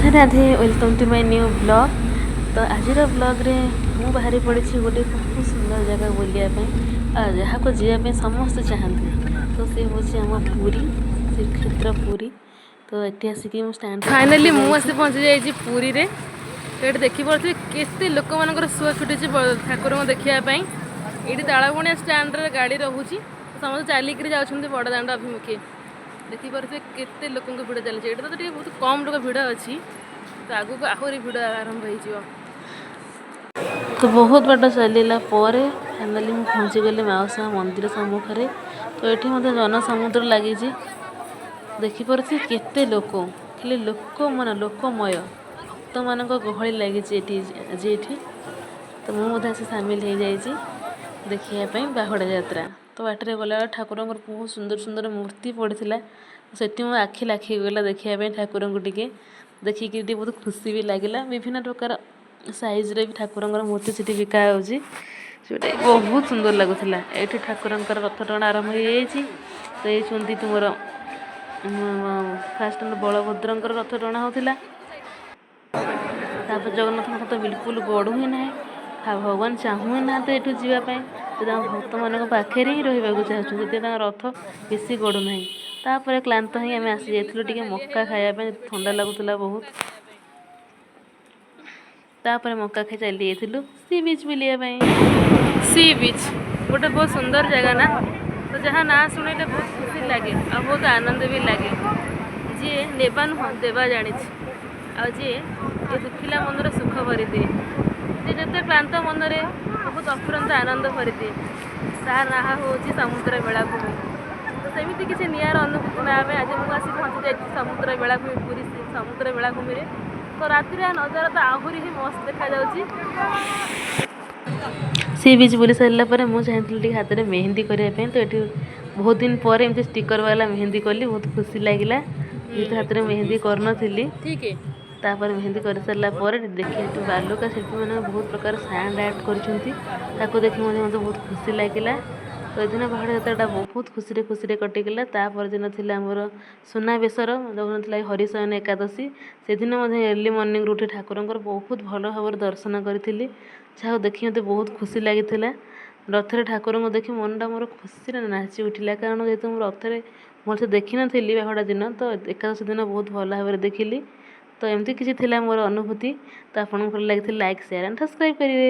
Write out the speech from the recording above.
Radhe Radhe welcome to my new blog. तो आज blog रे मु बाहरी पड़ी गोटे बहुत सुंदर जगह बुलायापी जहाँ को जावाई समस्ते चाहती। तो सी हूँ आम पुरी श्रीक्षेत्र पुरी। तो ये आसिक स्टैंड फाइनाली मुझे पहुँची जाइए पुरी रे। तो ये देखिपे केते लोक मान सुआ छुटी ठाकुर को देखापी। ये तालबणिया स्टैंड रे गाड़ी रोचे समस्त चलिक जाऊँच बड़ दाण्ड अभिमुखे। देखिपे केते लोक भिड़ चलती। ये तो बहुत कम लोग भिड़ अच्छी तो आगू को आहरी भिड़ आरंभ हो। तो बहुत बाट चलला फाइनाली मुझे पहुँची गली माउसा मंदिर सम्मुखें। तो ये मत जनसमुद्र लगी देखिपे केते लोक खाली लोक मन लोकमय भक्त मान गहली लगी आज ये। तो मुझे सामिल हो जाइए देखापी बाहुड़ा यात्रा। तो बाटर गला ठाकुर बहुत सुंदर सुंदर मूर्ति पड़ा से मो आखि लाखिगला देखापी ठाकुर को टे देखिक बहुत खुशी भी लगे। विभिन्न प्रकार साइज रे भी ठाकुर मूर्ति से बिका जोटा बहुत सुंदर लगुला। ये ठाकुर रथ टଣା आरंभ हो। तो ये चुंदी तुमर फास्ट बलभद्र रथ टଣା होता। जगन्नाथ तो बिल्कुल गढ़ू ही ना भगवान चाहू ही ना तो यू जावाई भक्त मान पाखे ही रहा चाहते रथ बेसी गढ़ू ना। तापर क्लांत ही आम आसी जाइए मक्का खायापी ठंडा लगुला बहुत। तापर मक्का खाई चली जाइलु सी बीच बुलायापी। सी बीच गोटे बहुत सुंदर जगह ना। तो जहाँ ना शुणे बहुत खुशी लगे आ बहुत आनंद भी लगे। जी नेबा नुह देवा जानी जी ये दुखिला मनर सुख भरी दिए। जी जिते क्लांत मनरे बहुत अफुरंत आनंद भरी दिए तार ना हूँ समुद्र बेलाभूमि। तो सेमती किसी निआर अनुभूति ना आज मुझे आसी पहुँची जाइए समुद्र बेलाभूमि पुरी समुद्र बेलाभूमि। तो राति नजारा तो आहरी ही मस्त देखा जाऊँगी। सी बीच बुली सारापर मुझे चाहिए हाथ में मेहंदी करने। तो ये बहुत दिन पर एमती स्टिकर वाला मेहंदी कली बहुत खुशी लगे जेहतु हाथ में मेहंदी करनी। तापर मेहंदी कर सारापर देखिए बालुका शिल्पी मैंने बहुत प्रकार सैंड आर्ट कर देखिए मत बहुत खुशी लगे। तो ये दिन बाहुड़ा यात्रा बहुत खुशी खुशी कटिगला। तापर दिन थी आमर सुनाबेशर जो हरिशयन एकादशी से दिन अर्ली मॉर्निंग उठी ठाकुर बहुत भल भाव दर्शन करी जहाँ देखिए मत बहुत खुशी लगी। रथरे ठाकुर को देखी मनटा मोर खुशी नाची उठिला कारण जेहेतु मोर रथरे भलसे देखी नी बाहुड़ा दिन। तो एकादशी दिन बहुत भल भाव देखिली। तो एमती किसी मोर अनुभूति। तो आपको भल लगी लाइक शेयर एंड सब्सक्राइब करेंगे।